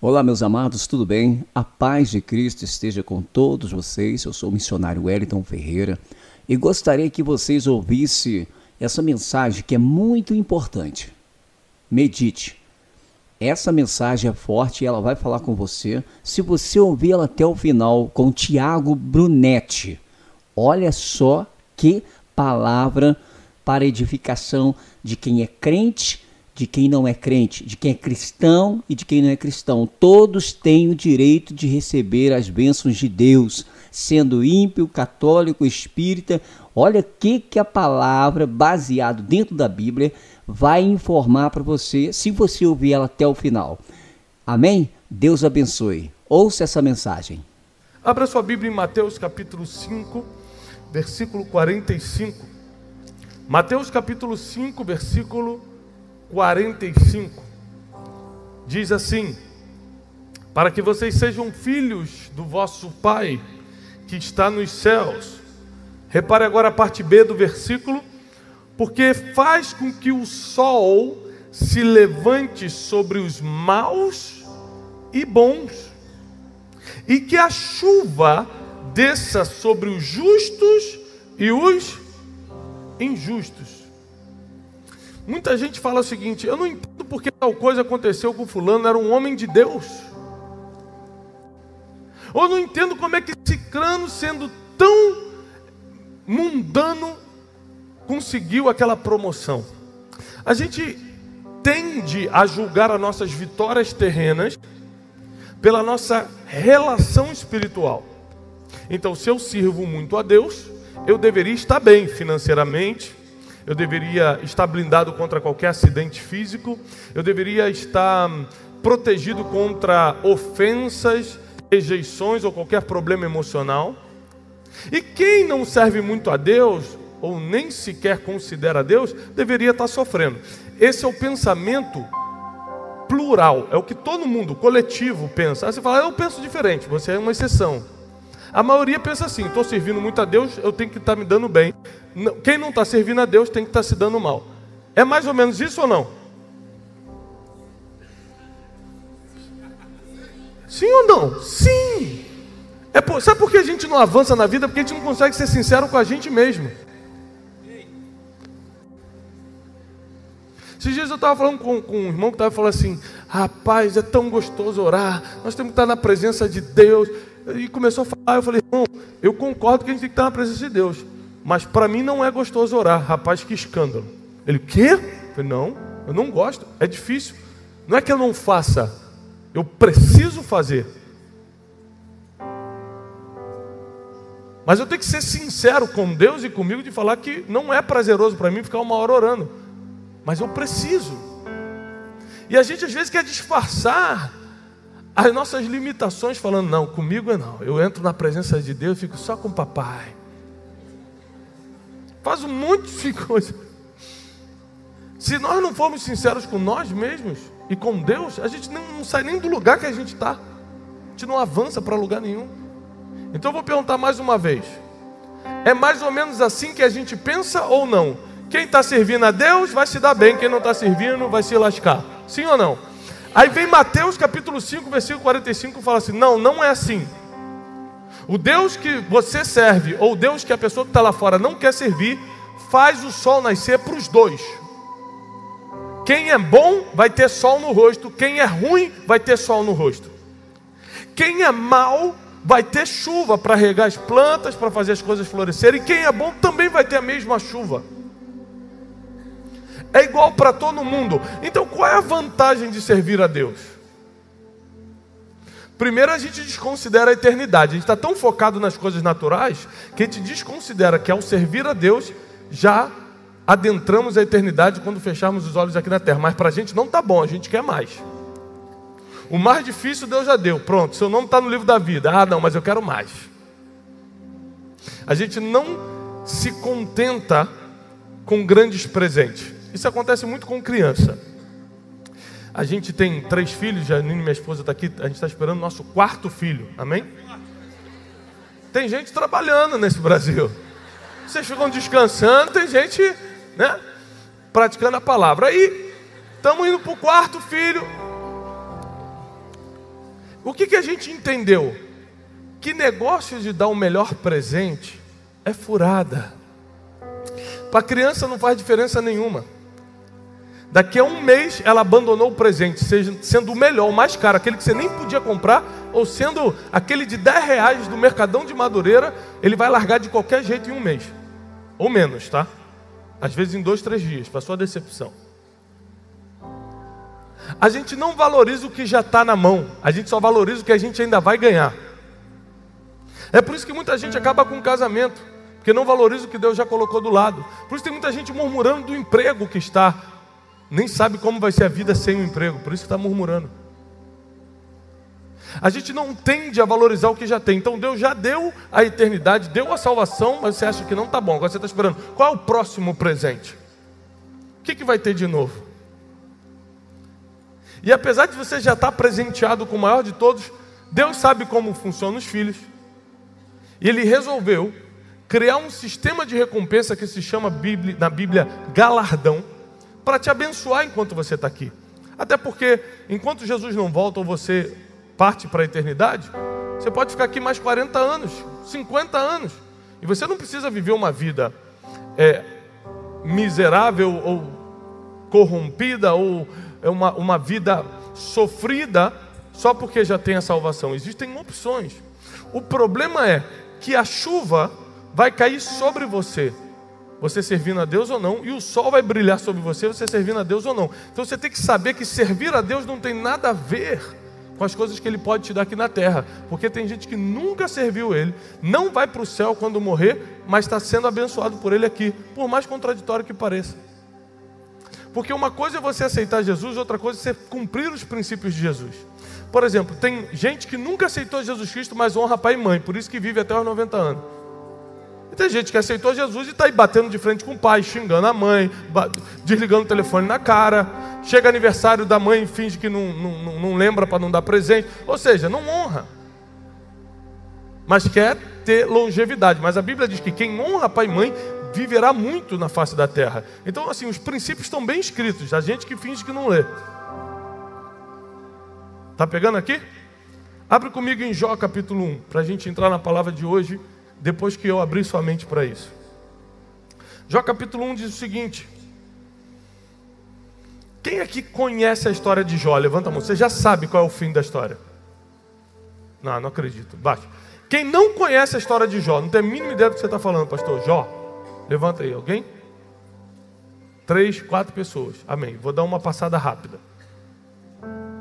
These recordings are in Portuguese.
Olá, meus amados, tudo bem? A paz de Cristo esteja com todos vocês. Eu sou o missionário Wellington Ferreira e gostaria que vocês ouvissem essa mensagem que é muito importante. Medite. Essa mensagem é forte e ela vai falar com você se você ouvir ela até o final com Tiago Brunetti. Olha só que palavra para edificação de quem é crente, de quem não é crente, de quem é cristão e de quem não é cristão. Todos têm o direito de receber as bênçãos de Deus, sendo ímpio, católico, espírita. Olha o que a palavra, baseado dentro da Bíblia, vai informar para você, se você ouvir ela até o final. Amém? Deus abençoe. Ouça essa mensagem. Abra sua Bíblia em Mateus capítulo 5, versículo 45. Mateus capítulo 5, versículo 45, diz assim: para que vocês sejam filhos do vosso Pai que está nos céus. Repare agora a parte B do versículo: porque faz com que o sol se levante sobre os maus e bons, e que a chuva desça sobre os justos e os injustos. Muita gente fala o seguinte: eu não entendo porque tal coisa aconteceu com fulano, era um homem de Deus. Ou não entendo como é que cicrano, sendo tão mundano, conseguiu aquela promoção. A gente tende a julgar as nossas vitórias terrenas pela nossa relação espiritual. Então, se eu sirvo muito a Deus, eu deveria estar bem financeiramente, eu deveria estar blindado contra qualquer acidente físico, eu deveria estar protegido contra ofensas, rejeições ou qualquer problema emocional. E quem não serve muito a Deus, ou nem sequer considera Deus, deveria estar sofrendo. Esse é o pensamento plural, é o que todo mundo, coletivo, pensa. Aí você fala: eu penso diferente, você é uma exceção. A maioria pensa assim: estou servindo muito a Deus, eu tenho que estar me dando bem. Quem não está servindo a Deus tem que estar se dando mal. É mais ou menos isso ou não? Sim ou não? Sim! Sabe por que a gente não avança na vida? Porque a gente não consegue ser sincero com a gente mesmo. Esses dias eu estava falando com um irmão que estava falando assim: rapaz, é tão gostoso orar, nós temos que estar na presença de Deus. E começou a falar, eu falei: irmão, eu concordo que a gente tem que estar na presença de Deus, mas para mim não é gostoso orar. Rapaz, que escândalo. Ele: o quê? Eu falei: não, eu não gosto, é difícil. Não é que eu não faça, eu preciso fazer. Mas eu tenho que ser sincero com Deus e comigo de falar que não é prazeroso para mim ficar uma hora orando, mas eu preciso. E a gente às vezes quer disfarçar as nossas limitações falando: não, comigo é não, eu entro na presença de Deus e fico só com o papai. Faz um monte de coisa. Se nós não formos sinceros com nós mesmos e com Deus, a gente não sai nem do lugar que a gente está. A gente não avança para lugar nenhum. Então eu vou perguntar mais uma vez: é mais ou menos assim que a gente pensa ou não? Quem está servindo a Deus vai se dar bem, quem não está servindo vai se lascar. Sim ou não? Aí vem Mateus capítulo 5, versículo 45 e fala assim: não, não é assim. O Deus que você serve, ou o Deus que a pessoa que está lá fora não quer servir, faz o sol nascer para os dois. Quem é bom vai ter sol no rosto, quem é ruim vai ter sol no rosto. Quem é mau vai ter chuva para regar as plantas, para fazer as coisas florescerem. E quem é bom também vai ter a mesma chuva. É igual para todo mundo. Então qual é a vantagem de servir a Deus? Primeiro, a gente desconsidera a eternidade. A gente está tão focado nas coisas naturais que a gente desconsidera que ao servir a Deus já adentramos a eternidade quando fecharmos os olhos aqui na terra. Mas para a gente não está bom, a gente quer mais. O mais difícil Deus já deu. Pronto, seu nome está no livro da vida. Ah, não, mas eu quero mais. A gente não se contenta com grandes presentes. Isso acontece muito com criança. A gente tem 3 filhos, Janine, minha esposa está aqui, a gente está esperando o nosso 4º filho, amém? Tem gente trabalhando nesse Brasil. Vocês ficam descansando, tem gente, né, praticando a palavra. Aí, estamos indo para o 4º filho. O que a gente entendeu? Que negócio de dar o melhor presente é furada. Para a criança não faz diferença nenhuma. Daqui a um mês ela abandonou o presente, sendo o melhor, o mais caro, aquele que você nem podia comprar, ou sendo aquele de R$10 do Mercadão de Madureira, ele vai largar de qualquer jeito em um mês. Ou menos, tá? Às vezes em 2, 3 dias, para sua decepção. A gente não valoriza o que já está na mão, a gente só valoriza o que a gente ainda vai ganhar. É por isso que muita gente acaba com o casamento, porque não valoriza o que Deus já colocou do lado. Por isso tem muita gente murmurando do emprego que está, nem sabe como vai ser a vida sem o emprego, por isso que está murmurando. A gente não tende a valorizar o que já tem. Então Deus já deu a eternidade, deu a salvação, mas você acha que não está bom. Agora você está esperando, qual é o próximo presente? O que vai ter de novo? E apesar de você já estar presenteado com o maior de todos, Deus sabe como funcionam os filhos. E Ele resolveu criar um sistema de recompensa que se chama na Bíblia galardão, para te abençoar enquanto você está aqui. Até porque, enquanto Jesus não volta ou você parte para a eternidade, você pode ficar aqui mais 40 anos, 50 anos. E você não precisa viver uma vida miserável ou corrompida ou uma vida sofrida só porque já tem a salvação. Existem opções. O problema é que a chuva vai cair sobre você, você servindo a Deus ou não, e o sol vai brilhar sobre você, você servindo a Deus ou não. Então você tem que saber que servir a Deus não tem nada a ver com as coisas que Ele pode te dar aqui na terra, porque tem gente que nunca serviu Ele, não vai para o céu quando morrer, mas está sendo abençoado por Ele aqui, por mais contraditório que pareça. Porque uma coisa é você aceitar Jesus, outra coisa é você cumprir os princípios de Jesus. Por exemplo, tem gente que nunca aceitou Jesus Cristo, mas honra pai e mãe, por isso que vive até os 90 anos. E tem gente que aceitou Jesus e está aí batendo de frente com o pai, xingando a mãe, desligando o telefone na cara. Chega aniversário da mãe e finge que não lembra para não dar presente. Ou seja, não honra. Mas quer ter longevidade. Mas a Bíblia diz que quem honra pai e mãe viverá muito na face da terra. Então, assim, os princípios estão bem escritos. A gente que finge que não lê. Está pegando aqui? Abre comigo em Jó capítulo 1, para a gente entrar na palavra de hoje, depois que eu abrir sua mente para isso. Jó capítulo 1 diz o seguinte: quem aqui conhece a história de Jó? Levanta a mão. Você já sabe qual é o fim da história? Não acredito. Baixa. Quem não conhece a história de Jó, não tem a mínima ideia do que você está falando, pastor? Jó, levanta aí. Alguém? 3, 4 pessoas. Amém. Vou dar uma passada rápida.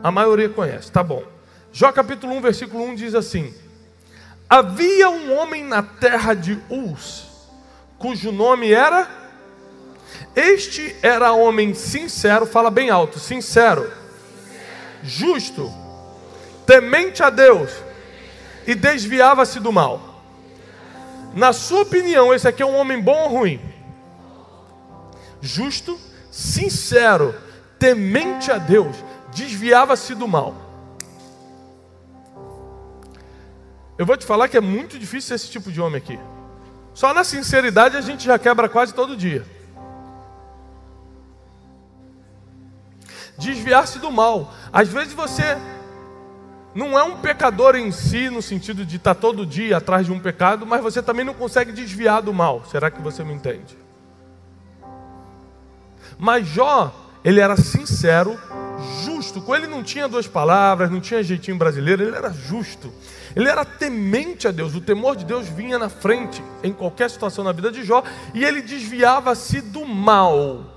A maioria conhece, tá bom. Jó capítulo 1, versículo 1 diz assim: havia um homem na terra de Uz, cujo nome era... Este era homem sincero, fala bem alto, sincero, justo, temente a Deus e desviava-se do mal. Na sua opinião, esse aqui é um homem bom ou ruim? Justo, sincero, temente a Deus, desviava-se do mal. Eu vou te falar que é muito difícil esse tipo de homem aqui. Só na sinceridade a gente já quebra quase todo dia. Desviar-se do mal. Às vezes você não é um pecador em si, no sentido de estar todo dia atrás de um pecado, mas você também não consegue desviar do mal. Será que você me entende? Mas Jó, ele era sincero, justo. Com ele não tinha 2 palavras, não tinha jeitinho brasileiro, ele era justo. Ele era temente a Deus, o temor de Deus vinha na frente em qualquer situação na vida de Jó, e ele desviava-se do mal.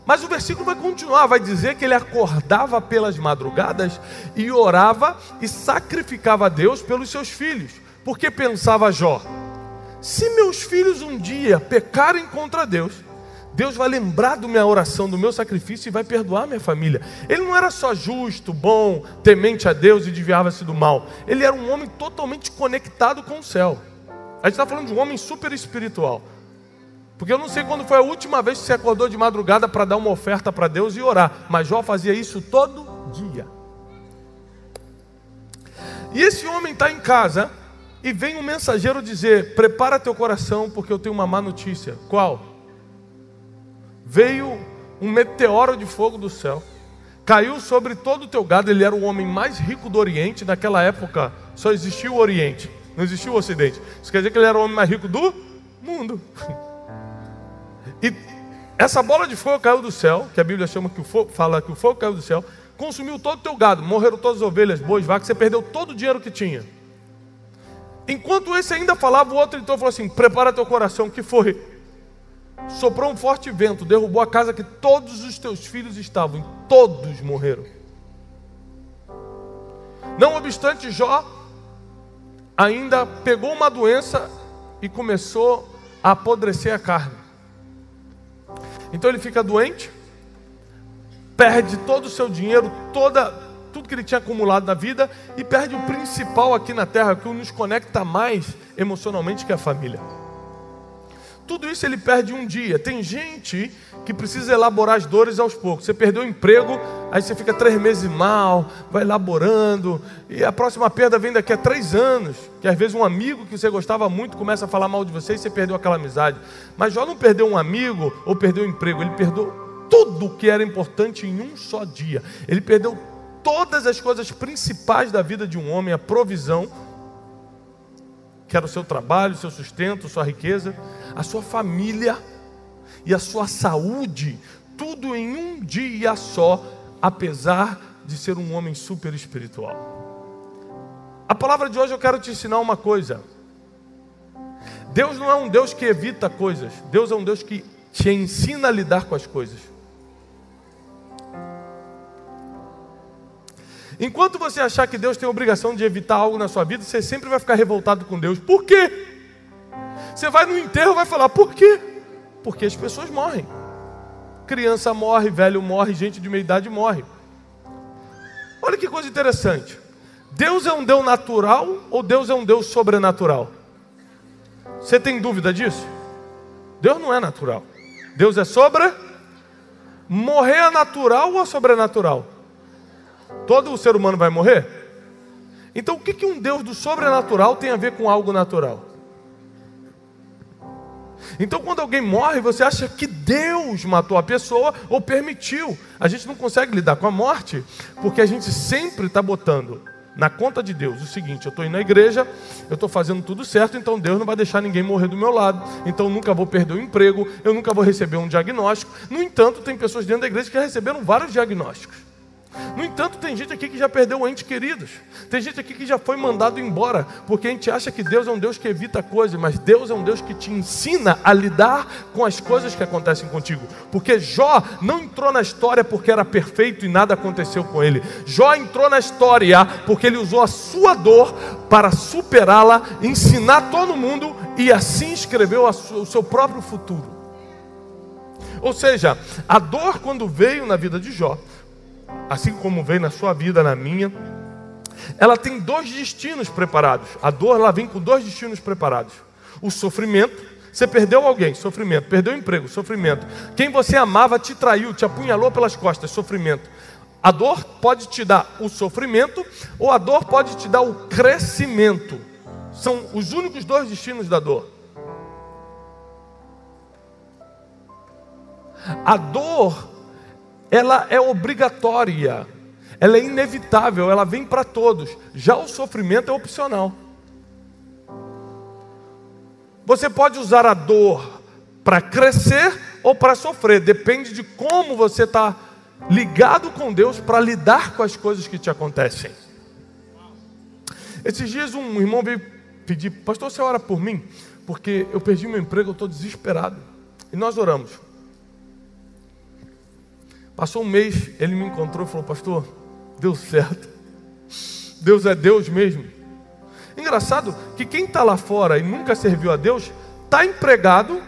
Mas o versículo vai continuar, vai dizer que ele acordava pelas madrugadas e orava e sacrificava a Deus pelos seus filhos. Porque pensava Jó: se meus filhos um dia pecarem contra Deus, Deus vai lembrar da minha oração, do meu sacrifício e vai perdoar minha família. Ele não era só justo, bom, temente a Deus e desviava-se do mal. Ele era um homem totalmente conectado com o céu. A gente está falando de um homem super espiritual. Porque eu não sei quando foi a última vez que você acordou de madrugada para dar uma oferta para Deus e orar. Mas Jó fazia isso todo dia. E esse homem está em casa e vem um mensageiro dizer: prepara teu coração porque eu tenho uma má notícia. Qual? Veio um meteoro de fogo do céu, caiu sobre todo o teu gado. Ele era o homem mais rico do Oriente. Naquela época só existia o Oriente, não existia o Ocidente. Isso quer dizer que ele era o homem mais rico do mundo. E essa bola de fogo caiu do céu, que a Bíblia chama que o fogo, fala que o fogo caiu do céu, consumiu todo o teu gado, morreram todas as ovelhas, bois, vacas, você perdeu todo o dinheiro que tinha. Enquanto esse ainda falava, o outro então falou assim: prepara teu coração. O que foi? Soprou um forte vento, derrubou a casa que todos os teus filhos estavam, e todos morreram. Não obstante, Jó ainda pegou uma doença e começou a apodrecer a carne. Então ele fica doente, perde todo o seu dinheiro, tudo que ele tinha acumulado na vida, e perde o principal aqui na terra, que nos conecta mais emocionalmente, que é a família. Tudo isso ele perde um dia. Tem gente que precisa elaborar as dores aos poucos. Você perdeu o emprego, aí você fica 3 meses mal, vai elaborando, e a próxima perda vem daqui a 3 anos, que às vezes um amigo que você gostava muito começa a falar mal de você e você perdeu aquela amizade. Mas Jó não perdeu um amigo ou perdeu o emprego, ele perdeu tudo que era importante em um só dia. Ele perdeu todas as coisas principais da vida de um homem, a provisão, que era o seu trabalho, o seu sustento, sua riqueza, a sua família e a sua saúde, tudo em um dia só, apesar de ser um homem super espiritual. A palavra de hoje eu quero te ensinar uma coisa. Deus não é um Deus que evita coisas, Deus é um Deus que te ensina a lidar com as coisas. Enquanto você achar que Deus tem a obrigação de evitar algo na sua vida, você sempre vai ficar revoltado com Deus. Por quê? Você vai no enterro e vai falar: por quê? Porque as pessoas morrem. Criança morre, velho morre, gente de meia idade morre. Olha que coisa interessante. Deus é um Deus natural ou Deus é um Deus sobrenatural? Você tem dúvida disso? Deus não é natural. Deus é Morrer é natural ou sobrenatural? Todo ser humano vai morrer? Então o que um Deus do sobrenatural tem a ver com algo natural? Então quando alguém morre, você acha que Deus matou a pessoa ou permitiu. A gente não consegue lidar com a morte, porque a gente sempre está botando na conta de Deus o seguinte: eu estou indo na igreja, eu estou fazendo tudo certo, então Deus não vai deixar ninguém morrer do meu lado, então eu nunca vou perder o emprego, eu nunca vou receber um diagnóstico. No entanto, tem pessoas dentro da igreja que já receberam vários diagnósticos. No entanto, tem gente aqui que já perdeu entes queridos. Tem gente aqui que já foi mandado embora, porque a gente acha que Deus é um Deus que evita coisas, mas Deus é um Deus que te ensina a lidar com as coisas que acontecem contigo. Porque Jó não entrou na história porque era perfeito e nada aconteceu com ele. Jó entrou na história porque ele usou a sua dor para superá-la, ensinar todo mundo e assim escreveu o seu próprio futuro. Ou seja, a dor, quando veio na vida de Jó, assim como veio na sua vida, na minha, ela tem 2 destinos preparados. A dor, ela vem com 2 destinos preparados. O sofrimento, você perdeu alguém, sofrimento. Perdeu o emprego, sofrimento. Quem você amava te traiu, te apunhalou pelas costas, sofrimento. A dor pode te dar o sofrimento, ou a dor pode te dar o crescimento. São os únicos 2 destinos da dor. A dor, ela é obrigatória, ela é inevitável, ela vem para todos. Já o sofrimento é opcional. Você pode usar a dor para crescer ou para sofrer, depende de como você está ligado com Deus para lidar com as coisas que te acontecem. Esses dias um irmão veio pedir: pastor, você ora por mim? Porque eu perdi meu emprego, eu estou desesperado. E nós oramos. Passou um mês, ele me encontrou e falou: pastor, deu certo. Deus é Deus mesmo. Engraçado que quem está lá fora e nunca serviu a Deus, está empregado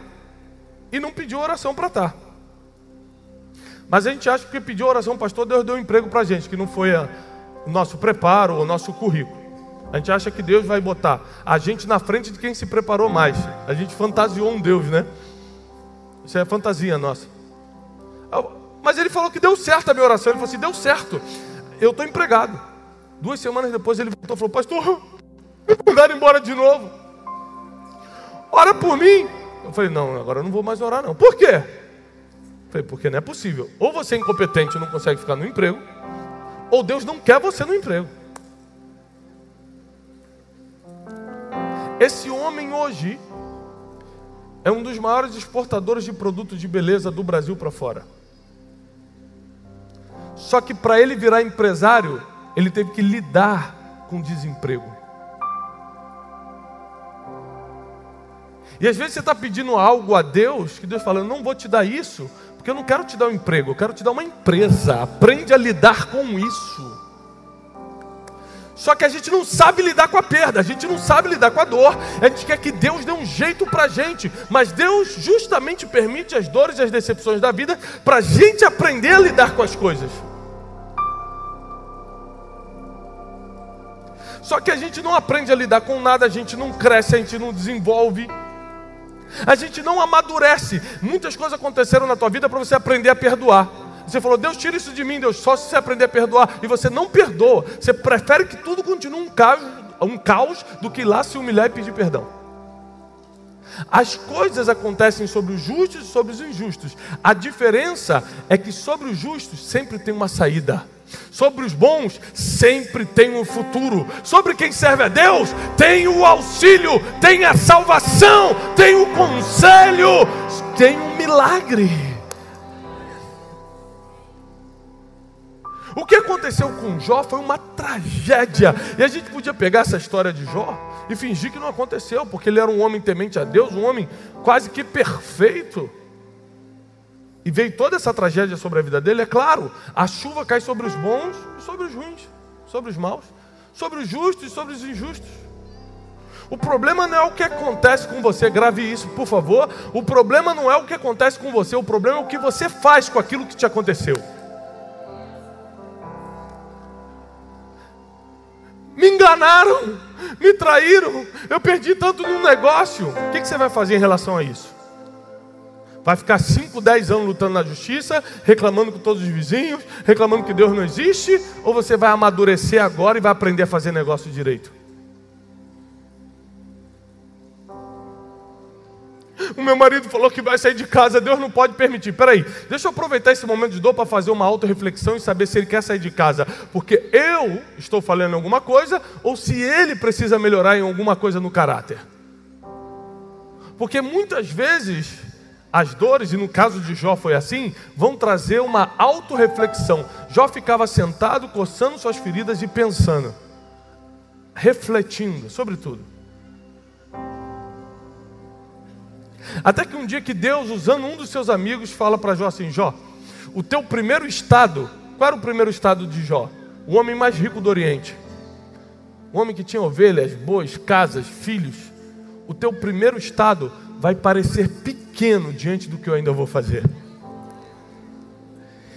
e não pediu oração para estar. Mas a gente acha que pediu oração, pastor, Deus deu um emprego para a gente, que não foi o nosso preparo, o nosso currículo. A gente acha que Deus vai botar a gente na frente de quem se preparou mais. A gente fantasiou um Deus, né? Isso é fantasia nossa. Mas ele falou que deu certo a minha oração. Ele falou assim: deu certo, eu estou empregado. 2 semanas depois ele voltou e falou: pastor, me mandaram embora de novo, ora por mim. Eu falei: não, agora eu não vou mais orar não. Por quê? Falei, porque não é possível. Ou você é incompetente e não consegue ficar no emprego, ou Deus não quer você no emprego. Esse homem hoje é um dos maiores exportadores de produtos de beleza do Brasil para fora. Só que para ele virar empresário, ele teve que lidar com desemprego. E às vezes você está pedindo algo a Deus, que Deus fala, eu não vou te dar isso, porque eu não quero te dar um emprego, eu quero te dar uma empresa. Aprende a lidar com isso. Só que a gente não sabe lidar com a perda, a gente não sabe lidar com a dor. A gente quer que Deus dê um jeito para a gente, mas Deus justamente permite as dores e as decepções da vida para a gente aprender a lidar com as coisas. Só que a gente não aprende a lidar com nada, a gente não cresce, a gente não desenvolve, a gente não amadurece. Muitas coisas aconteceram na tua vida para você aprender a perdoar. Você falou, Deus, tira isso de mim, Deus, só se você aprender a perdoar. E você não perdoa. Você prefere que tudo continue um caos do que ir lá se humilhar e pedir perdão. As coisas acontecem sobre os justos e sobre os injustos. A diferença é que sobre os justos sempre tem uma saída. Sobre os bons sempre tem um futuro. Sobre quem serve a Deus tem o auxílio, tem a salvação, tem o conselho, tem um milagre. O que aconteceu com Jó foi uma tragédia. E a gente podia pegar essa história de Jó e fingir que não aconteceu, porque ele era um homem temente a Deus, um homem quase que perfeito. E veio toda essa tragédia sobre a vida dele. É claro, a chuva cai sobre os bons e sobre os ruins, sobre os maus, sobre os justos e sobre os injustos. O problema não é o que acontece com você, grave isso, por favor. O problema não é o que acontece com você, o problema é o que você faz com aquilo que te aconteceu. Me enganaram, me traíram, eu perdi tanto num negócio. O que você vai fazer em relação a isso? Vai ficar 5, 10 anos lutando na justiça, reclamando com todos os vizinhos, reclamando que Deus não existe? Ou você vai amadurecer agora e vai aprender a fazer negócio direito? O meu marido falou que vai sair de casa, Deus não pode permitir. Peraí, deixa eu aproveitar esse momento de dor para fazer uma autorreflexão e saber se ele quer sair de casa porque eu estou falhando em alguma coisa ou se ele precisa melhorar em alguma coisa no caráter. Porque muitas vezes as dores, e no caso de Jó foi assim, vão trazer uma autorreflexão. Jó ficava sentado, coçando suas feridas e pensando, refletindo sobre tudo. Até que um dia que Deus, usando um dos seus amigos, fala para Jó assim, Jó, o teu primeiro estado, qual era o primeiro estado de Jó? O homem mais rico do Oriente. O homem que tinha ovelhas, bois, casas, filhos. O teu primeiro estado vai parecer pequeno diante do que eu ainda vou fazer.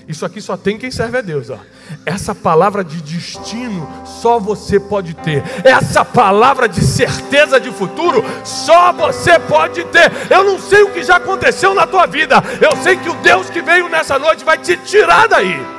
Isso aqui só tem quem serve a Deus, ó. Essa palavra de destino só você pode ter. Essa palavra de certeza de futuro só você pode ter. Eu não sei o que já aconteceu na tua vida. Eu sei que o Deus que veio nessa noite vai te tirar daí.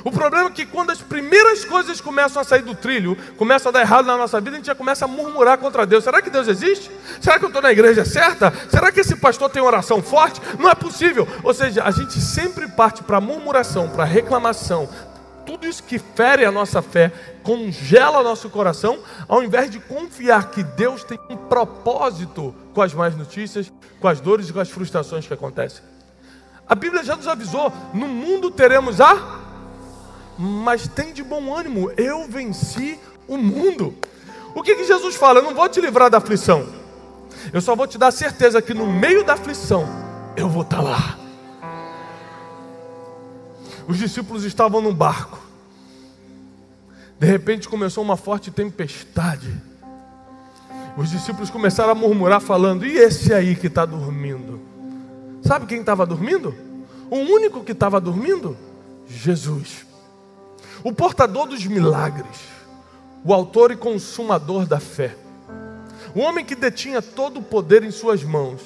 O problema é que quando as primeiras coisas começam a sair do trilho, começam a dar errado na nossa vida, a gente já começa a murmurar contra Deus. Será que Deus existe? Será que eu estou na igreja certa? Será que esse pastor tem oração forte? Não é possível. Ou seja, a gente sempre parte para murmuração, para reclamação. Tudo isso que fere a nossa fé, congela nosso coração, ao invés de confiar que Deus tem um propósito com as más notícias, com as dores e com as frustrações que acontecem. A Bíblia já nos avisou, no mundo teremos mas tem de bom ânimo, eu venci o mundo. O que Jesus fala? Eu não vou te livrar da aflição, eu só vou te dar certeza que no meio da aflição, eu vou estar lá. Os discípulos estavam num barco. De repente começou uma forte tempestade. Os discípulos começaram a murmurar falando, e esse aí que está dormindo? Sabe quem estava dormindo? O único que estava dormindo? Jesus. O portador dos milagres, o autor e consumador da fé, o homem que detinha todo o poder em suas mãos,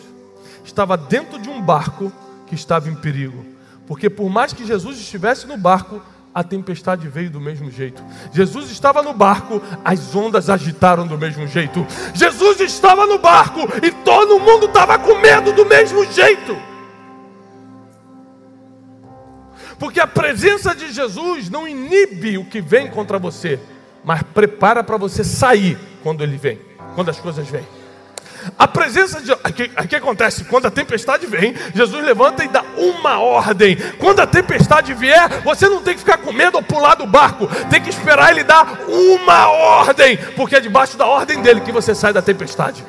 estava dentro de um barco que estava em perigo, porque por mais que Jesus estivesse no barco, a tempestade veio do mesmo jeito. Jesus estava no barco, as ondas agitaram do mesmo jeito. Jesus estava no barco e todo mundo estava com medo do mesmo jeito. Porque a presença de Jesus não inibe o que vem contra você, mas prepara para você sair quando ele vem, quando as coisas vêm. A presença de... O que acontece? Quando a tempestade vem, Jesus levanta e dá uma ordem. Quando a tempestade vier, você não tem que ficar com medo ou pular do barco. Tem que esperar ele dar uma ordem, porque é debaixo da ordem dele que você sai da tempestade.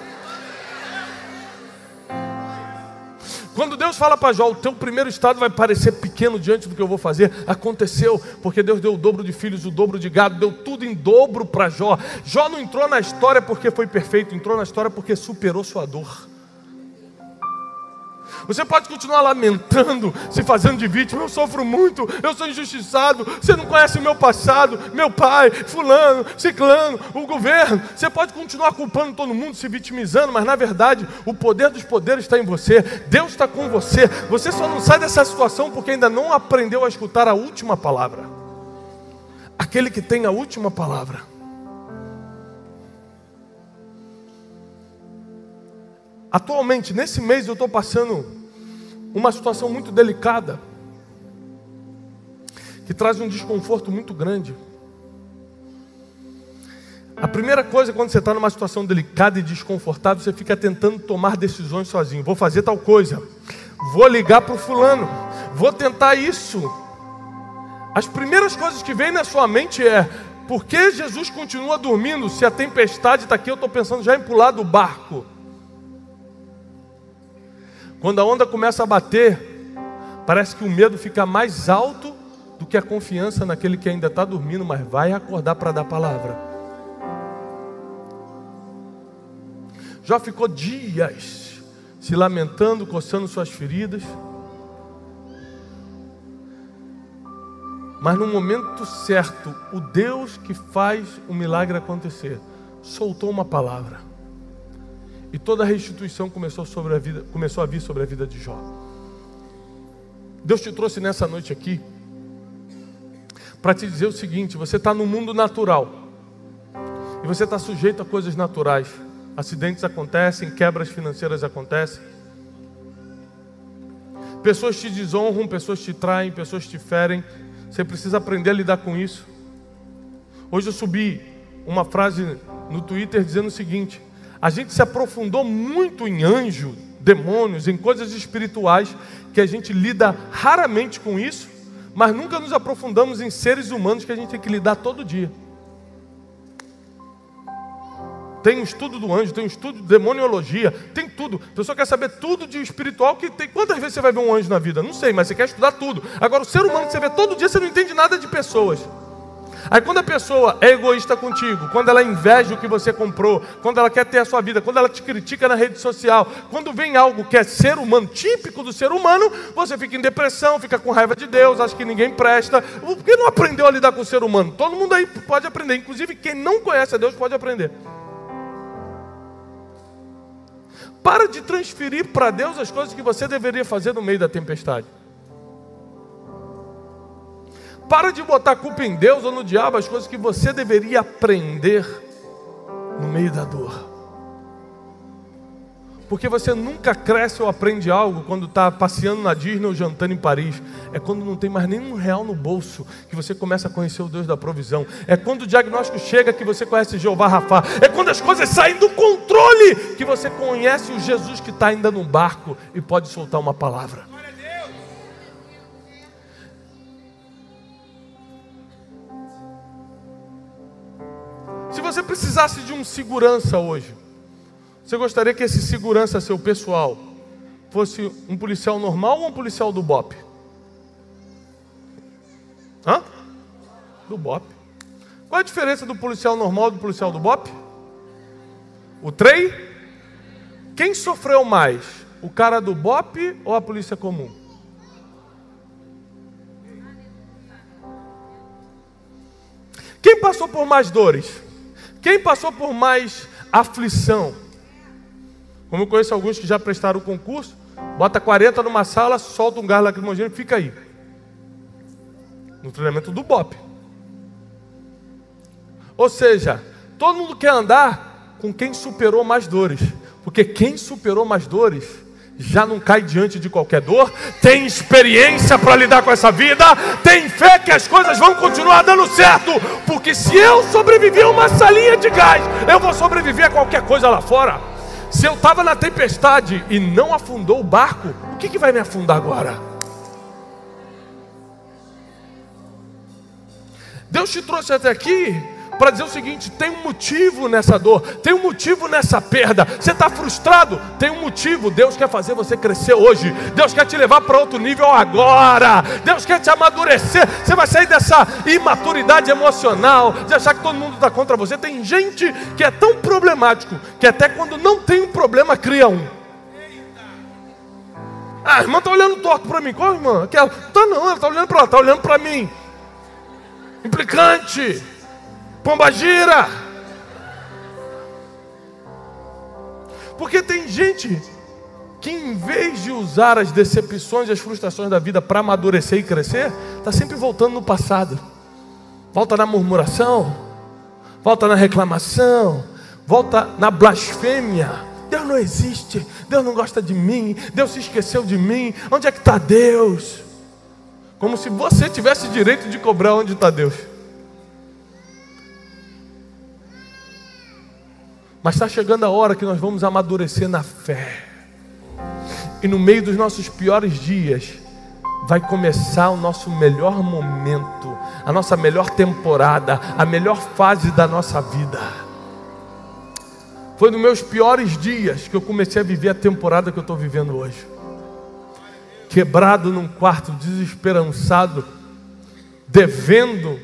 Quando Deus fala para Jó, o teu primeiro estado vai parecer pequeno diante do que eu vou fazer, aconteceu, porque Deus deu o dobro de filhos, o dobro de gado, deu tudo em dobro para Jó. Jó não entrou na história porque foi perfeito, entrou na história porque superou sua dor. Você pode continuar lamentando, se fazendo de vítima. Eu sofro muito, eu sou injustiçado, você não conhece o meu passado, meu pai, fulano, ciclano, o governo. Você pode continuar culpando todo mundo, se vitimizando, mas na verdade o poder dos poderes está em você. Deus está com você. Você só não sai dessa situação porque ainda não aprendeu a escutar a última palavra. Aquele que tem a última palavra. Atualmente, nesse mês, eu estou passando uma situação muito delicada, que traz um desconforto muito grande. A primeira coisa, quando você está numa situação delicada e desconfortável, você fica tentando tomar decisões sozinho. Vou fazer tal coisa, vou ligar para o fulano, vou tentar isso. As primeiras coisas que vêm na sua mente é: por que Jesus continua dormindo? Se a tempestade está aqui, eu estou pensando já em pular do barco. Quando a onda começa a bater, parece que o medo fica mais alto do que a confiança naquele que ainda está dormindo, mas vai acordar para dar palavra. Jó ficou dias se lamentando, coçando suas feridas. Mas no momento certo, o Deus que faz o milagre acontecer, soltou uma palavra. E toda a restituição começou a vir sobre a vida de Jó. Deus te trouxe nessa noite aqui para te dizer o seguinte: você está no mundo natural e você está sujeito a coisas naturais. Acidentes acontecem, quebras financeiras acontecem, pessoas te desonram, pessoas te traem, pessoas te ferem. Você precisa aprender a lidar com isso. Hoje eu subi uma frase no Twitter dizendo o seguinte: a gente se aprofundou muito em anjo, demônios, em coisas espirituais, que a gente lida raramente com isso, mas nunca nos aprofundamos em seres humanos que a gente tem que lidar todo dia. Tem um estudo do anjo, tem um estudo de demoniologia, tem tudo. A pessoa quer saber tudo de espiritual que tem. Quantas vezes você vai ver um anjo na vida? Não sei, mas você quer estudar tudo. Agora, o ser humano que você vê todo dia, você não entende nada de pessoas. Aí quando a pessoa é egoísta contigo, quando ela inveja o que você comprou, quando ela quer ter a sua vida, quando ela te critica na rede social, quando vem algo que é ser humano, típico do ser humano, você fica em depressão, fica com raiva de Deus, acha que ninguém presta. Por que não aprendeu a lidar com o ser humano? Todo mundo aí pode aprender, inclusive quem não conhece a Deus pode aprender. Para de transferir para Deus as coisas que você deveria fazer no meio da tempestade. Para de botar a culpa em Deus ou no diabo, as coisas que você deveria aprender no meio da dor. Porque você nunca cresce ou aprende algo quando está passeando na Disney ou jantando em Paris. É quando não tem mais nenhum real no bolso que você começa a conhecer o Deus da provisão. É quando o diagnóstico chega que você conhece Jeová Rafá. É quando as coisas saem do controle que você conhece o Jesus que está ainda no barco e pode soltar uma palavra. Se você precisasse de um segurança hoje, você gostaria que esse segurança seu pessoal fosse um policial normal ou um policial do BOP? Hã? Do BOP. Qual a diferença do policial normal e do policial do BOP? O trem? Quem sofreu mais? O cara do BOP ou a polícia comum? Quem passou por mais dores? Quem passou por mais aflição? Como eu conheço alguns que já prestaram o concurso, bota 40 numa sala, solta um gás lacrimogêneo e fica aí. No treinamento do BOP. Ou seja, todo mundo quer andar com quem superou mais dores. Porque quem superou mais dores já não cai diante de qualquer dor, tem experiência para lidar com essa vida, tem fé que as coisas vão continuar dando certo. Porque se eu sobrevivi a uma salinha de gás, eu vou sobreviver a qualquer coisa lá fora. Se eu estava na tempestade e não afundou o barco, o que vai me afundar agora? Deus te trouxe até aqui para dizer o seguinte: tem um motivo nessa dor, tem um motivo nessa perda. Você está frustrado? Tem um motivo. Deus quer fazer você crescer hoje. Deus quer te levar para outro nível agora. Deus quer te amadurecer. Você vai sair dessa imaturidade emocional, de achar que todo mundo está contra você. Tem gente que é tão problemático que até quando não tem um problema cria um. Ah, a irmã está olhando torto para mim. Qual irmã? Aquela? Não, ela está olhando para lá, está olhando para mim. Implicante, pombagira. Porque tem gente que, em vez de usar as decepções e as frustrações da vida para amadurecer e crescer, está sempre voltando no passado. Volta na murmuração, volta na reclamação, volta na blasfêmia. Deus não existe, Deus não gosta de mim, Deus se esqueceu de mim. Onde é que está Deus? Como se você tivesse direito de cobrar onde está Deus. Mas está chegando a hora que nós vamos amadurecer na fé. E no meio dos nossos piores dias, vai começar o nosso melhor momento, a nossa melhor temporada, a melhor fase da nossa vida. Foi nos meus piores dias que eu comecei a viver a temporada que eu estou vivendo hoje. Quebrado num quarto, desesperançado, devendo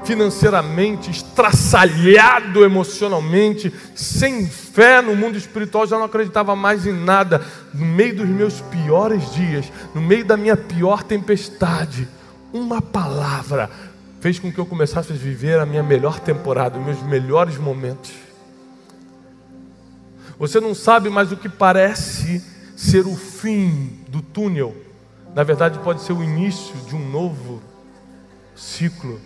financeiramente, estraçalhado emocionalmente, sem fé no mundo espiritual, já não acreditava mais em nada. No meio dos meus piores dias, no meio da minha pior tempestade, uma palavra fez com que eu começasse a viver a minha melhor temporada, os meus melhores momentos. Você não sabe, mas o que parece ser o fim do túnel, na verdade pode ser o início de um novo ciclo,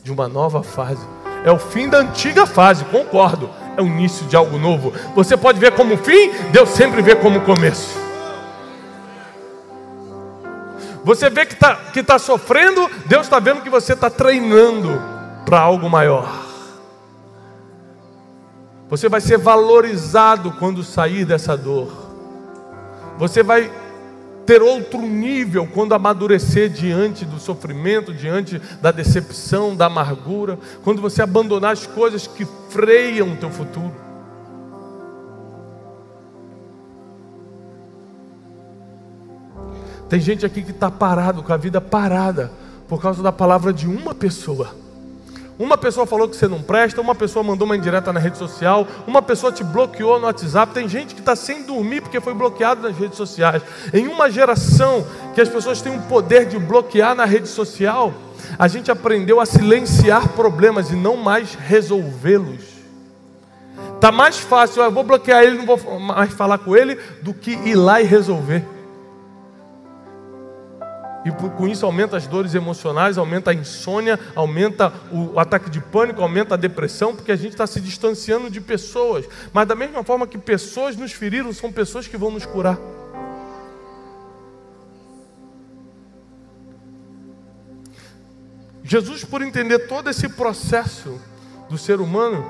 de uma nova fase. É o fim da antiga fase, concordo. É o início de algo novo. Você pode ver como fim, Deus sempre vê como começo. Você vê que está sofrendo, Deus está vendo que você está treinando para algo maior. Você vai ser valorizado quando sair dessa dor. Você vai ter outro nível quando amadurecer diante do sofrimento, diante da decepção, da amargura. Quando você abandonar as coisas que freiam o teu futuro. Tem gente aqui que está parado, com a vida parada, por causa da palavra de uma pessoa. Uma pessoa falou que você não presta, uma pessoa mandou uma indireta na rede social, uma pessoa te bloqueou no WhatsApp. Tem gente que está sem dormir porque foi bloqueado nas redes sociais. Em uma geração que as pessoas têm o poder de bloquear na rede social, a gente aprendeu a silenciar problemas e não mais resolvê-los. Está mais fácil, eu vou bloquear ele, não vou mais falar com ele, do que ir lá e resolver. E com isso aumenta as dores emocionais, aumenta a insônia, aumenta o ataque de pânico, aumenta a depressão, porque a gente está se distanciando de pessoas. Mas da mesma forma que pessoas nos feriram, são pessoas que vão nos curar. Jesus, por entender todo esse processo do ser humano,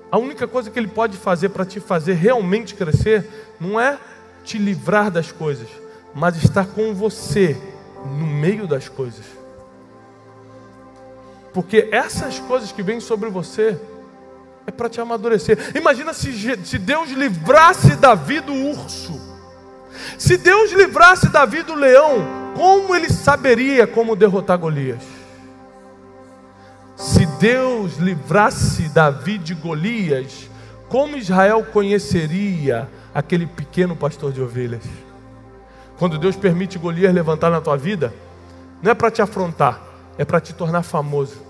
a única coisa que Ele pode fazer para te fazer realmente crescer, não é te livrar das coisas, mas estar com você no meio das coisas. Porque essas coisas que vêm sobre você é para te amadurecer. Imagina se Deus livrasse Davi do urso. Se Deus livrasse Davi do leão, como ele saberia como derrotar Golias? Se Deus livrasse Davi de Golias, como Israel conheceria aquele pequeno pastor de ovelhas? Quando Deus permite Golias levantar na tua vida, não é para te afrontar, é para te tornar famoso.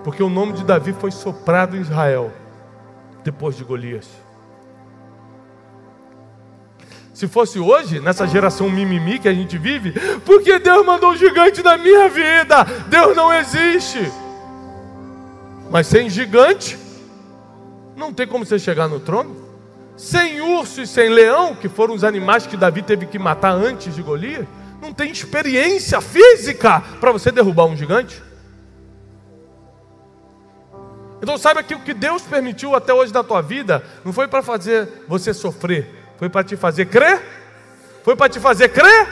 Porque o nome de Davi foi soprado em Israel depois de Golias. Se fosse hoje, nessa geração mimimi que a gente vive, porque Deus mandou um gigante na minha vida? Deus não existe. Mas sem gigante, não tem como você chegar no trono. Sem urso e sem leão, que foram os animais que Davi teve que matar antes de Golias, não tem experiência física para você derrubar um gigante. Então saiba que o que Deus permitiu até hoje na tua vida não foi para fazer você sofrer, foi para te fazer crer. Foi para te fazer crer,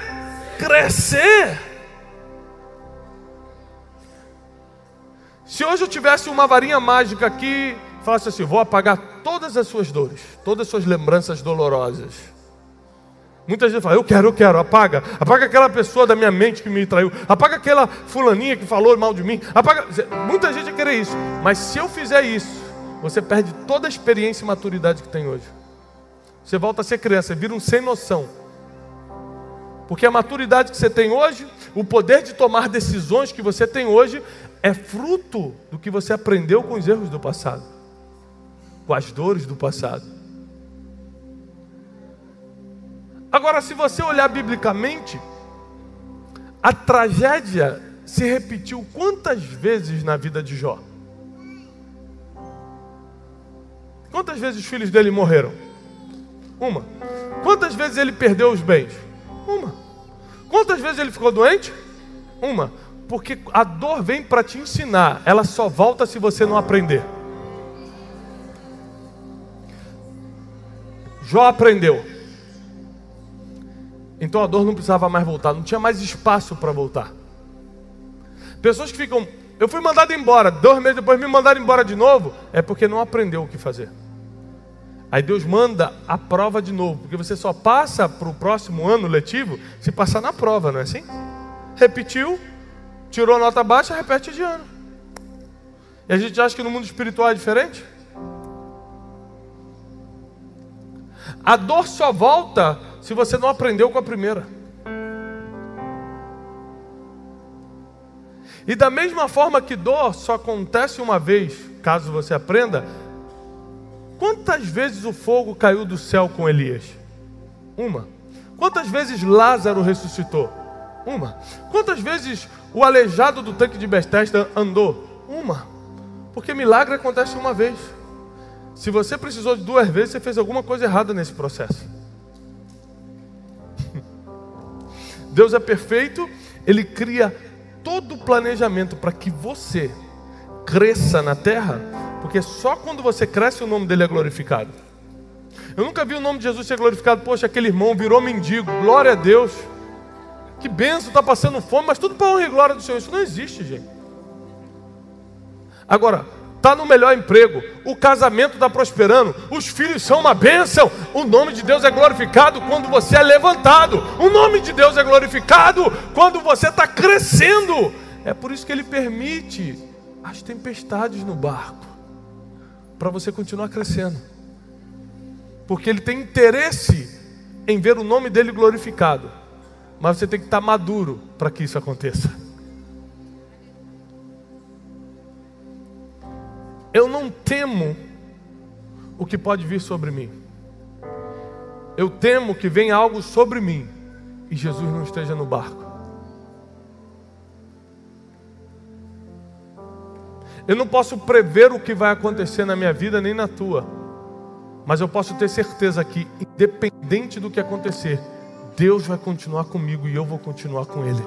crescer. Se hoje eu tivesse uma varinha mágica aqui, falasse assim: vou apagar todas as suas dores, todas as suas lembranças dolorosas. Muita gente fala: eu quero, apaga aquela pessoa da minha mente que me traiu, apaga aquela fulaninha que falou mal de mim, apaga. Muita gente vai querer isso, mas se eu fizer isso, você perde toda a experiência e maturidade que tem hoje. Você volta a ser criança, vira um sem noção. Porque a maturidade que você tem hoje, o poder de tomar decisões que você tem hoje, é fruto do que você aprendeu com os erros do passado, com as dores do passado. Agora, se você olhar biblicamente, a tragédia se repetiu quantas vezes na vida de Jó? Quantas vezes os filhos dele morreram? Uma. Quantas vezes ele perdeu os bens? Uma. Quantas vezes ele ficou doente? Uma. Porque a dor vem para te ensinar, ela só volta se você não aprender. Jó aprendeu. Então a dor não precisava mais voltar, não tinha mais espaço para voltar. Pessoas que ficam: eu fui mandado embora, 2 meses depois me mandaram embora de novo, é porque não aprendeu o que fazer. Aí Deus manda a prova de novo, porque você só passa para o próximo ano letivo se passar na prova, não é assim? Repetiu, tirou nota baixa, repete de ano. E a gente acha que no mundo espiritual é diferente? A dor só volta se você não aprendeu com a primeira. E da mesma forma que dor só acontece uma vez, caso você aprenda, quantas vezes o fogo caiu do céu com Elias? Uma. Quantas vezes Lázaro ressuscitou? Uma. Quantas vezes o aleijado do tanque de Betesda andou? Uma. Porque milagre acontece uma vez. Se você precisou de 2 vezes, você fez alguma coisa errada nesse processo. Deus é perfeito, Ele cria todo o planejamento para que você cresça na terra, porque só quando você cresce o nome dele é glorificado. Eu nunca vi o nome de Jesus ser glorificado. Poxa, aquele irmão virou mendigo, glória a Deus, que benção, está passando fome, mas tudo para honra e glória do Senhor. Isso não existe, gente. Agora, está no melhor emprego, o casamento está prosperando, os filhos são uma bênção, o nome de Deus é glorificado quando você é levantado, o nome de Deus é glorificado quando você está crescendo. É por isso que Ele permite as tempestades no barco, para você continuar crescendo, porque Ele tem interesse em ver o nome dEle glorificado, mas você tem que estar maduro para que isso aconteça. Eu não temo o que pode vir sobre mim. Eu temo que venha algo sobre mim e Jesus não esteja no barco. Eu não posso prever o que vai acontecer na minha vida nem na tua, mas eu posso ter certeza que, independente do que acontecer, Deus vai continuar comigo e eu vou continuar com Ele.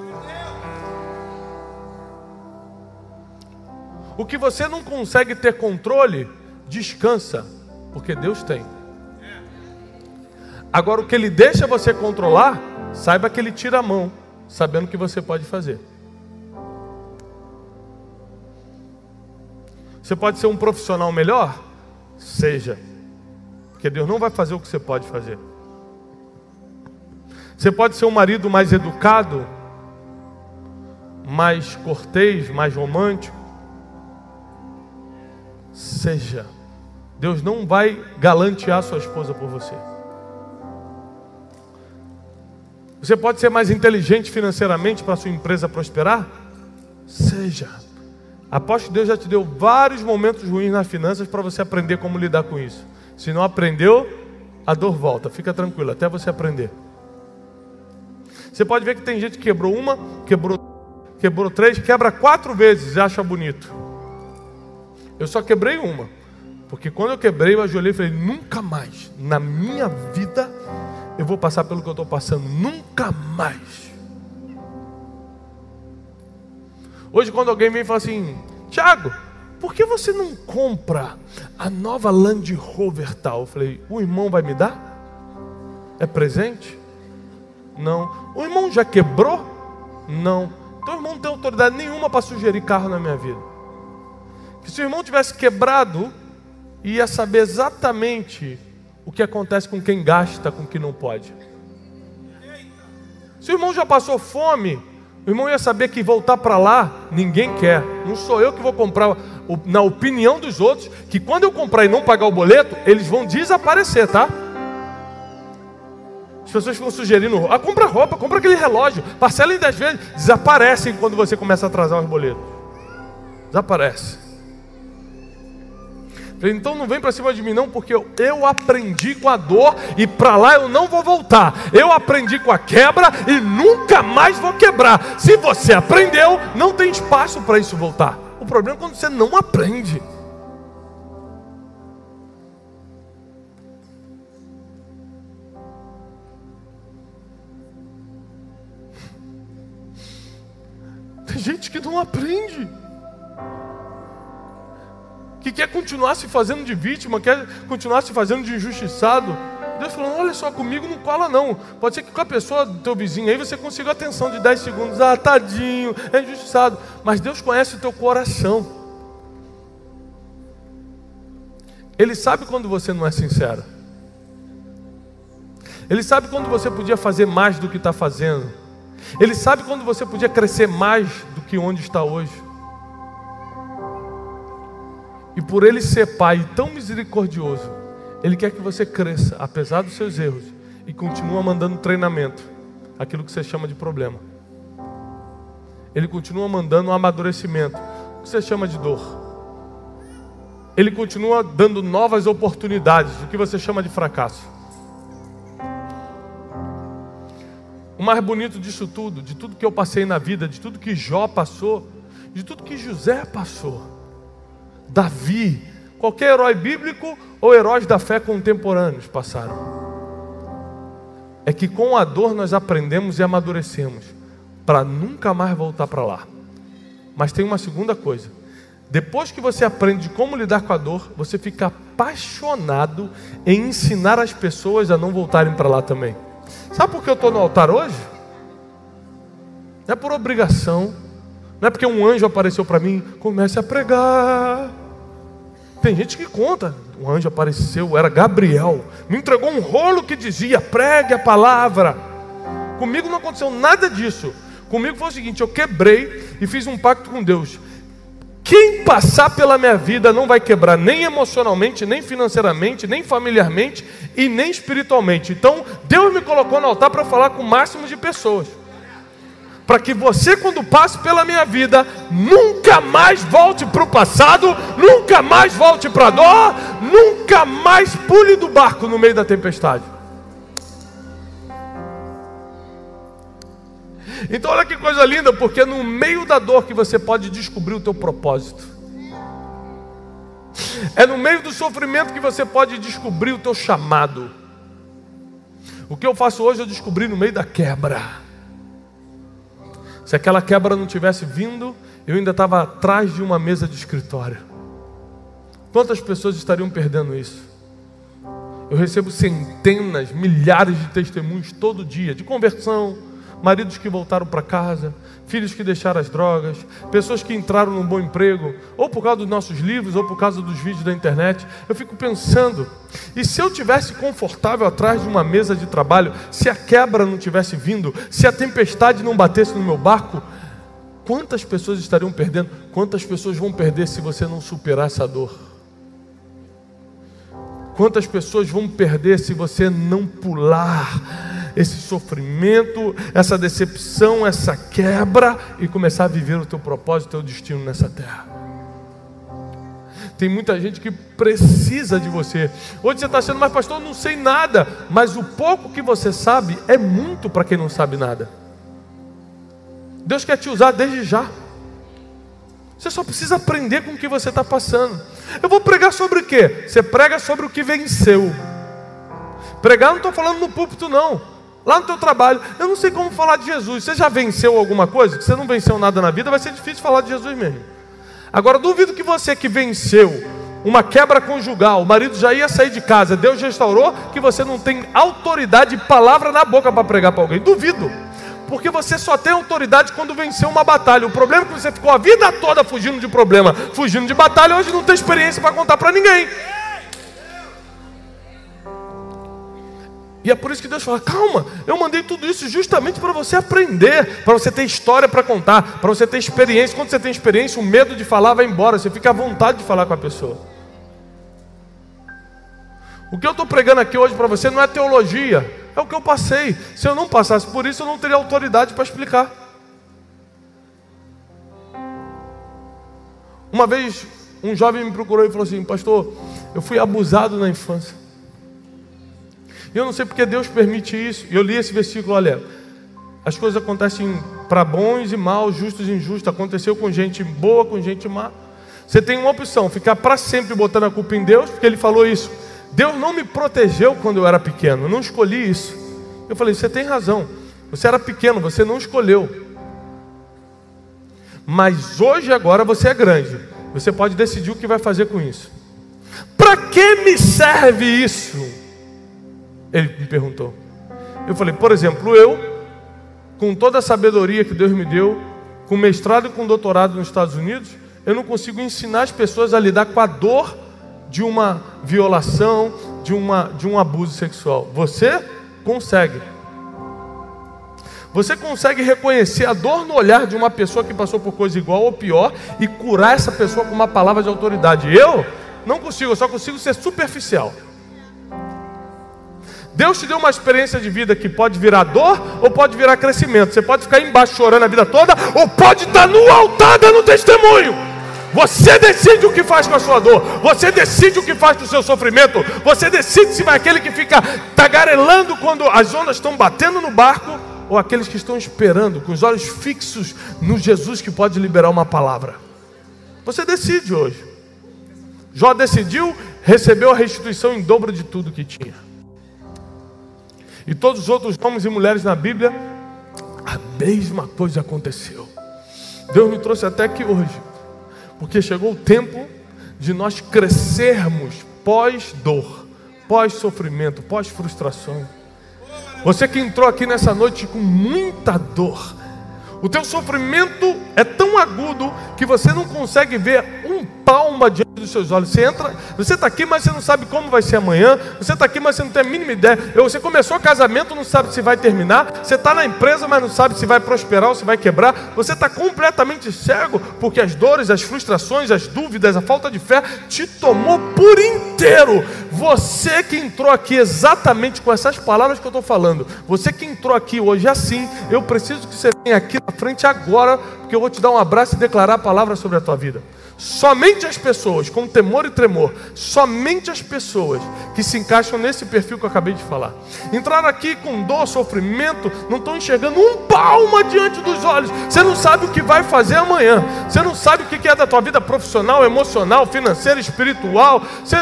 O que você não consegue ter controle, descansa, porque Deus tem. Agora, o que Ele deixa você controlar, saiba que Ele tira a mão, sabendo o que você pode fazer. Você pode ser um profissional melhor? Seja, porque Deus não vai fazer o que você pode fazer. Você pode ser um marido mais educado, mais cortês, mais romântico? Seja, Deus não vai galantear sua esposa por você. Você pode ser mais inteligente financeiramente para sua empresa prosperar? Seja. Aposto que Deus já te deu vários momentos ruins nas finanças para você aprender como lidar com isso. Se não aprendeu, a dor volta. Fica tranquilo, até você aprender. Você pode ver que tem gente que quebrou uma, quebrou 3, quebra 4 vezes e acha bonito. Eu só quebrei uma, porque quando eu quebrei, eu ajoelhei e falei: nunca mais na minha vida eu vou passar pelo que eu estou passando, nunca mais. Hoje, quando alguém vem e fala assim: Tiago, por que você não compra a nova Land Rover tal? Eu falei: o irmão vai me dar? É presente? Não. O irmão já quebrou? Não. Então o irmão não tem autoridade nenhuma para sugerir carro na minha vida. Que se o irmão tivesse quebrado, ia saber exatamente o que acontece com quem gasta, com quem não pode. Se o irmão já passou fome, o irmão ia saber que voltar para lá, ninguém quer. Não sou eu que vou comprar, na opinião dos outros, que quando eu comprar e não pagar o boleto, eles vão desaparecer, tá? As pessoas ficam sugerindo: compra roupa, compra aquele relógio, parcela em 10 vezes. Desaparecem quando você começa a atrasar os boletos. Desaparece. Então não vem para cima de mim não, porque eu aprendi com a dor e para lá eu não vou voltar. Eu aprendi com a quebra e nunca mais vou quebrar. Se você aprendeu, não tem espaço para isso voltar. O problema é quando você não aprende. Tem gente que não aprende, que quer continuar se fazendo de vítima, quer continuar se fazendo de injustiçado. Deus falou: olha só, comigo não cola não. Pode ser que com a pessoa do teu vizinho aí você consiga a atenção de 10 segundos. Tadinho, é injustiçado. Mas Deus conhece o teu coração. Ele sabe quando você não é sincero. Ele sabe quando você podia fazer mais do que está fazendo. Ele sabe quando você podia crescer mais do que onde está hoje. E por Ele ser Pai tão misericordioso, Ele quer que você cresça, apesar dos seus erros, e continua mandando treinamento, aquilo que você chama de problema. Ele continua mandando um amadurecimento, o que você chama de dor. Ele continua dando novas oportunidades, o que você chama de fracasso. O mais bonito disso tudo, de tudo que eu passei na vida, de tudo que Jó passou, de tudo que José passou, Davi, qualquer herói bíblico ou heróis da fé contemporâneos passaram, é que com a dor nós aprendemos e amadurecemos para nunca mais voltar para lá. Mas tem uma segunda coisa: depois que você aprende como lidar com a dor, você fica apaixonado em ensinar as pessoas a não voltarem para lá também. Sabe por que eu estou no altar hoje? Não é por obrigação, não é porque um anjo apareceu para mim: comece a pregar. Tem gente que conta: um anjo apareceu, era Gabriel, me entregou um rolo que dizia: pregue a palavra. Comigo não aconteceu nada disso. Comigo foi o seguinte: eu quebrei e fiz um pacto com Deus. Quem passar pela minha vida não vai quebrar nem emocionalmente, nem financeiramente, nem familiarmente e nem espiritualmente. Então Deus me colocou no altar para falar com o máximo de pessoas, para que você, quando passe pela minha vida, nunca mais volte para o passado, nunca mais volte para a dor, nunca mais pule do barco no meio da tempestade. Então olha que coisa linda, porque é no meio da dor que você pode descobrir o teu propósito. É no meio do sofrimento que você pode descobrir o teu chamado. O que eu faço hoje eu descobri no meio da quebra. Se aquela quebra não tivesse vindo, eu ainda estava atrás de uma mesa de escritório. Quantas pessoas estariam perdendo isso? Eu recebo centenas, milhares de testemunhos todo dia, de conversão, maridos que voltaram para casa, filhos que deixaram as drogas, pessoas que entraram num bom emprego, ou por causa dos nossos livros, ou por causa dos vídeos da internet. Eu fico pensando, e se eu tivesse confortável atrás de uma mesa de trabalho, se a quebra não tivesse vindo, se a tempestade não batesse no meu barco, quantas pessoas estariam perdendo? Quantas pessoas vão perder se você não superar essa dor? Quantas pessoas vão perder se você não pular esse sofrimento, essa decepção, essa quebra e começar a viver o teu propósito, o teu destino nessa terra? Tem muita gente que precisa de você. Hoje você está achando, mas pastor, eu não sei nada. Mas o pouco que você sabe é muito para quem não sabe nada. Deus quer te usar desde já. Você só precisa aprender com o que você está passando. Eu vou pregar sobre o quê? Você prega sobre o que venceu. Pregar não estou falando no púlpito não. Lá no teu trabalho, eu não sei como falar de Jesus. Você já venceu alguma coisa? Se você não venceu nada na vida, vai ser difícil falar de Jesus mesmo. Agora, duvido que você que venceu uma quebra conjugal, o marido já ia sair de casa, Deus restaurou, que você não tem autoridade e palavra na boca para pregar para alguém. Duvido. Porque você só tem autoridade quando venceu uma batalha. O problema é que você ficou a vida toda fugindo de problema, fugindo de batalha, hoje não tem experiência para contar para ninguém. E é por isso que Deus fala, calma, eu mandei tudo isso justamente para você aprender, para você ter história para contar, para você ter experiência. Quando você tem experiência, o medo de falar vai embora, você fica à vontade de falar com a pessoa. O que eu estou pregando aqui hoje para você não é teologia, é o que eu passei. Se eu não passasse por isso, eu não teria autoridade para explicar. Uma vez, um jovem me procurou e falou assim, pastor, eu fui abusado na infância. E eu não sei porque Deus permite isso. E eu li esse versículo, olha, as coisas acontecem para bons e maus, justos e injustos. Aconteceu com gente boa, com gente má. Você tem uma opção, ficar para sempre botando a culpa em Deus, porque Ele falou isso. Deus não me protegeu quando eu era pequeno, eu não escolhi isso. Eu falei, você tem razão, você era pequeno, você não escolheu. Mas hoje agora você é grande, você pode decidir o que vai fazer com isso. Para que me serve isso? Ele me perguntou. Eu falei, por exemplo, eu, com toda a sabedoria que Deus me deu, com mestrado e com doutorado nos Estados Unidos, eu não consigo ensinar as pessoas a lidar com a dor de uma violação, de um abuso sexual. Você consegue. Você consegue reconhecer a dor no olhar de uma pessoa que passou por coisa igual ou pior e curar essa pessoa com uma palavra de autoridade. Eu não consigo, eu só consigo ser superficial. Deus te deu uma experiência de vida que pode virar dor ou pode virar crescimento. Você pode ficar embaixo chorando a vida toda ou pode estar no altar dando testemunho. Você decide o que faz com a sua dor. Você decide o que faz com o seu sofrimento. Você decide se vai aquele que fica tagarelando quando as ondas estão batendo no barco ou aqueles que estão esperando com os olhos fixos no Jesus que pode liberar uma palavra. Você decide hoje. Jó decidiu, recebeu a restituição em dobro de tudo que tinha. E todos os outros homens e mulheres na Bíblia, a mesma coisa aconteceu. Deus me trouxe até aqui hoje, porque chegou o tempo de nós crescermos pós-dor, pós-sofrimento, pós-frustração. Você que entrou aqui nessa noite com muita dor, o teu sofrimento é tão agudo que você não consegue ver um palmo diante dos seus olhos. Você está aqui, mas você não sabe como vai ser amanhã. Você está aqui, mas você não tem a mínima ideia. Você começou o casamento, não sabe se vai terminar. Você está na empresa, mas não sabe se vai prosperar ou se vai quebrar. Você está completamente cego, porque as dores, as frustrações, as dúvidas, a falta de fé te tomou por inteiro. Você que entrou aqui exatamente com essas palavras que eu estou falando, você que entrou aqui hoje assim, eu preciso que você venha aqui na frente agora, porque eu vou te dar um abraço e declarar a palavra sobre a tua vida. Somente as pessoas com temor e tremor, somente as pessoas que se encaixam nesse perfil que eu acabei de falar, entraram aqui com dor, sofrimento, não estão enxergando um palmo diante dos olhos. Você não sabe o que vai fazer amanhã. Você não sabe o que é da tua vida profissional, emocional, financeira, espiritual. Você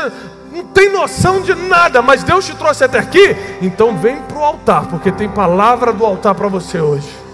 não tem noção de nada, mas Deus te trouxe até aqui. Então vem para o altar, porque tem palavra do altar para você hoje.